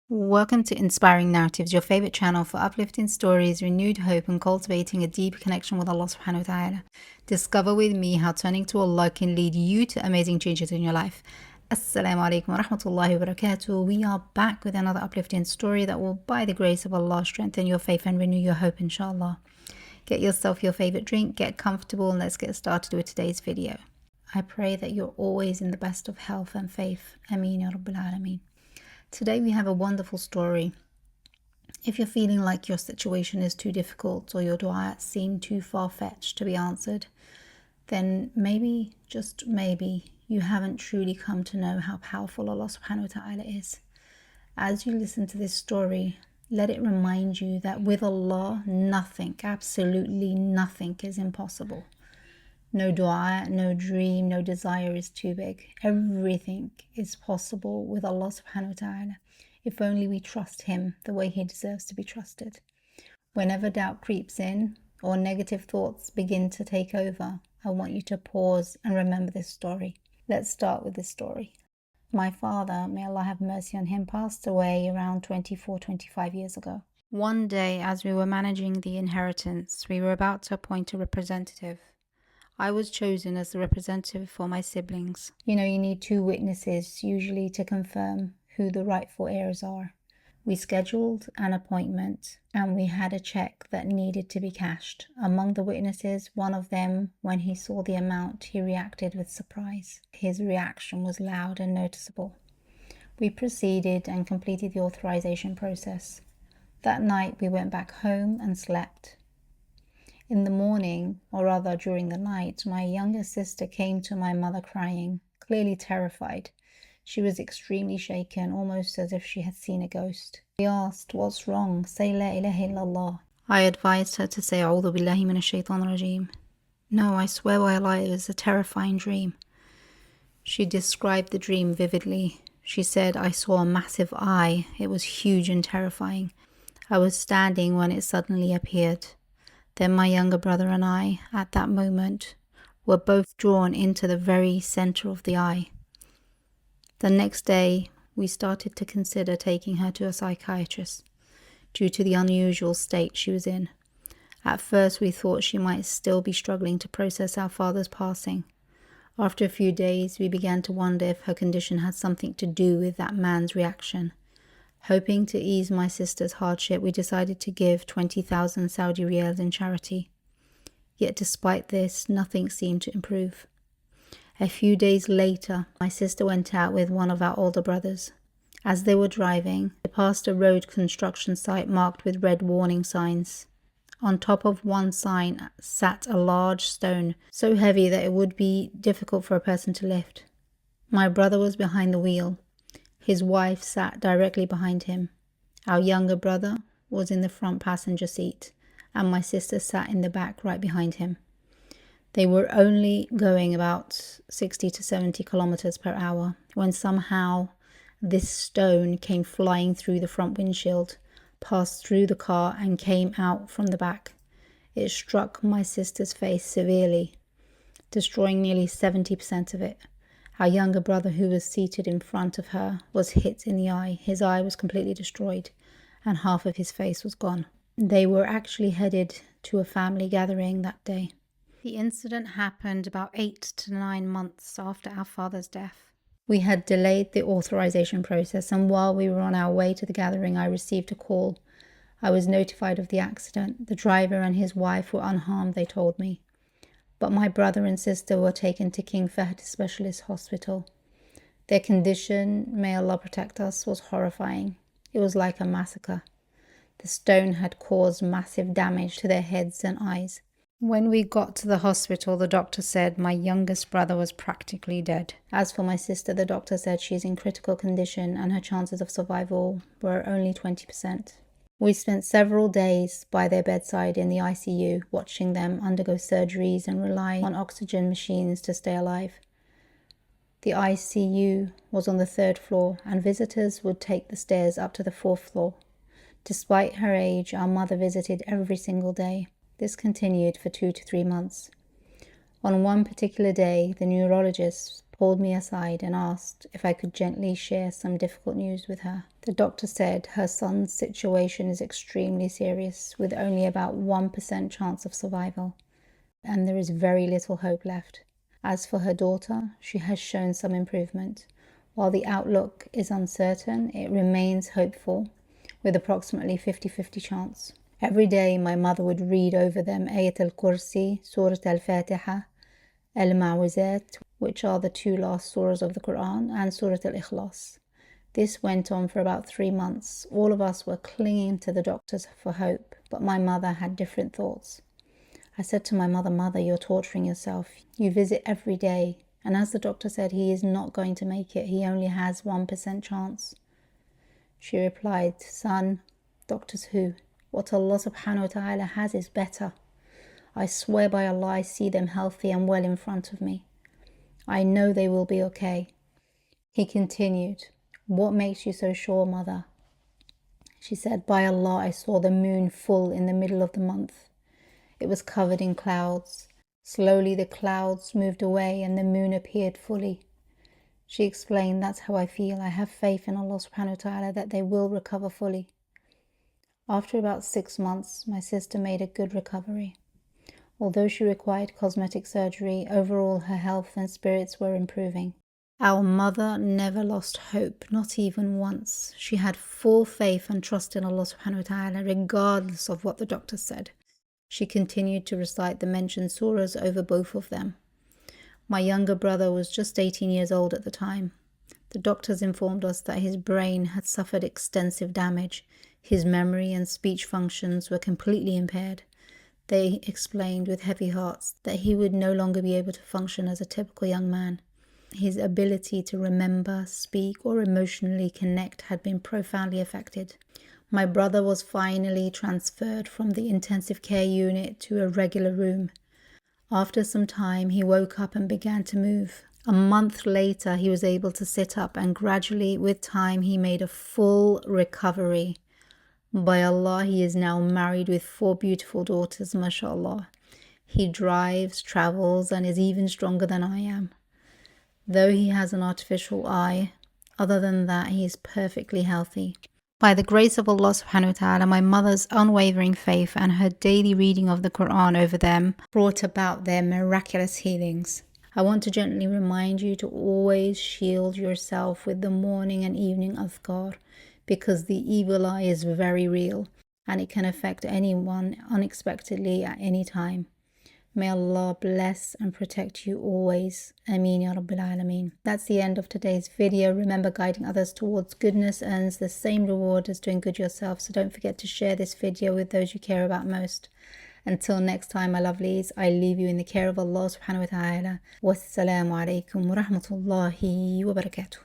Welcome to Inspiring Narratives, your favorite channel for uplifting stories, renewed hope, and cultivating a deep connection with Allah subhanahu wa ta'ala. Discover with me how turning to Allah can lead you to amazing changes in your life. Assalamu alaikum wa rahmatullahi wa barakatuh. We are back with another uplifting story that will, by the grace of Allah, strengthen your faith and renew your hope, inshallah. Get yourself your favorite drink, get comfortable, and let's get started with today's video. I pray that you're always in the best of health and faith. Ameen ya Rabbil Alameen. Today we have a wonderful story. If you're feeling like your situation is too difficult or your dua seem too far-fetched to be answered, then maybe, just maybe, you haven't truly come to know how powerful Allah subhanahu wa ta'ala is. As you listen to this story, let it remind you that with Allah, nothing, absolutely nothing is impossible. No dua, no dream, no desire is too big. Everything is possible with Allah subhanahu wa ta'ala, if only we trust Him the way He deserves to be trusted. Whenever doubt creeps in or negative thoughts begin to take over, I want you to pause and remember this story. Let's start with this story. My father, may Allah have mercy on him, passed away around 25 years ago. One day, as we were managing the inheritance, we were about to appoint a representative. I was chosen as the representative for my siblings. You need 2 witnesses usually to confirm who the rightful heirs are. We scheduled an appointment and we had a check that needed to be cashed. Among the witnesses, one of them, when he saw the amount, he reacted with surprise. His reaction was loud and noticeable. We proceeded and completed the authorization process. That night we went back home and slept. In the morning, or rather during the night, my younger sister came to my mother crying, clearly terrified. She was extremely shaken, almost as if she had seen a ghost. We asked, "What's wrong? Say La ilaha illallah." I advised her to say A'udhu billahi minash shaitanir rajeem. No, I swear by Allah, it was a terrifying dream. She described the dream vividly. She said, "I saw a massive eye. It was huge and terrifying. I was standing when it suddenly appeared. Then my younger brother and I, at that moment, were both drawn into the very center of the eye. The next day, we started to consider taking her to a psychiatrist due to the unusual state she was in. At first, we thought she might still be struggling to process our father's passing. After a few days, we began to wonder if her condition had something to do with that man's reaction. Hoping to ease my sister's hardship, we decided to give 20,000 Saudi riyals in charity. Yet despite this, nothing seemed to improve. A few days later, my sister went out with one of our older brothers. As they were driving, they passed a road construction site marked with red warning signs. On top of one sign sat a large stone, so heavy that it would be difficult for a person to lift. My brother was behind the wheel. His wife sat directly behind him. Our younger brother was in the front passenger seat, and my sister sat in the back right behind him. They were only going about 60 to 70 kilometers per hour when somehow this stone came flying through the front windshield, passed through the car and came out from the back. It struck my sister's face severely, destroying nearly 70% of it. Our younger brother, who was seated in front of her, was hit in the eye. His eye was completely destroyed and half of his face was gone. They were actually headed to a family gathering that day. The incident happened about 8 to 9 months after our father's death. We had delayed the authorization process, and while we were on our way to the gathering, I received a call. I was notified of the accident. The driver and his wife were unharmed, they told me. But my brother and sister were taken to King Fahd Specialist Hospital. Their condition, may Allah protect us, was horrifying. It was like a massacre. The stone had caused massive damage to their heads and eyes. When we got to the hospital, the doctor said my youngest brother was practically dead. As for my sister, the doctor said she's in critical condition and her chances of survival were only 20%. We spent several days by their bedside in the ICU, watching them undergo surgeries and rely on oxygen machines to stay alive. The ICU was on the 3rd floor, and visitors would take the stairs up to the 4th floor. Despite her age, our mother visited every single day. This continued for 2 to 3 months. On one particular day, the neurologist pulled me aside and asked if I could gently share some difficult news with her. The doctor said her son's situation is extremely serious, with only about 1% chance of survival, and there is very little hope left. As for her daughter, she has shown some improvement. While the outlook is uncertain, it remains hopeful, with approximately 50-50 chance. Every day my mother would read over them Ayat al-Kursi, Surah al-Fatiha, al-Ma'wizat, which are the two last surahs of the Quran, and Surah al-Ikhlas. This went on for about 3 months. All of us were clinging to the doctors for hope, but my mother had different thoughts. I said to my mother, "Mother, you're torturing yourself. You visit every day. And as the doctor said, he is not going to make it. He only has 1% chance." She replied, "Son, doctors who? What Allah subhanahu wa ta'ala has is better. I swear by Allah, I see them healthy and well in front of me. I know they will be okay." He continued, "What makes you so sure, mother?" She said, "By Allah, I saw the moon full in the middle of the month. It was covered in clouds. Slowly the clouds moved away and the moon appeared fully." She explained, "That's how I feel. I have faith in Allah subhanahu wa ta'ala that they will recover fully." After about 6 months, my sister made a good recovery. Although she required cosmetic surgery, overall her health and spirits were improving. Our mother never lost hope, not even once. She had full faith and trust in Allah subhanahu wa ta'ala, regardless of what the doctor said. She continued to recite the mentioned surahs over both of them. My younger brother was just 18 years old at the time. The doctors informed us that his brain had suffered extensive damage. His memory and speech functions were completely impaired. They explained with heavy hearts that he would no longer be able to function as a typical young man. His ability to remember, speak, or emotionally connect had been profoundly affected. My brother was finally transferred from the intensive care unit to a regular room. After some time, he woke up and began to move. A month later, he was able to sit up, and gradually, with time, he made a full recovery. By Allah, he is now married with 4 beautiful daughters, mashallah. He drives, travels, and is even stronger than I am. Though he has an artificial eye, other than that, he is perfectly healthy. By the grace of Allah subhanahu wa ta'ala, my mother's unwavering faith and her daily reading of the Quran over them brought about their miraculous healings. I want to gently remind you to always shield yourself with the morning and evening adhkar, because the evil eye is very real and it can affect anyone unexpectedly at any time. May Allah bless and protect you always. Ameen Ya Rabbil Alameen. That's the end of today's video. Remember, guiding others towards goodness earns the same reward as doing good yourself. So don't forget to share this video with those you care about most. Until next time, my lovelies, I leave you in the care of Allah subhanahu wa ta'ala. Wassalamu alaikum wa rahmatullahi wa barakatuh.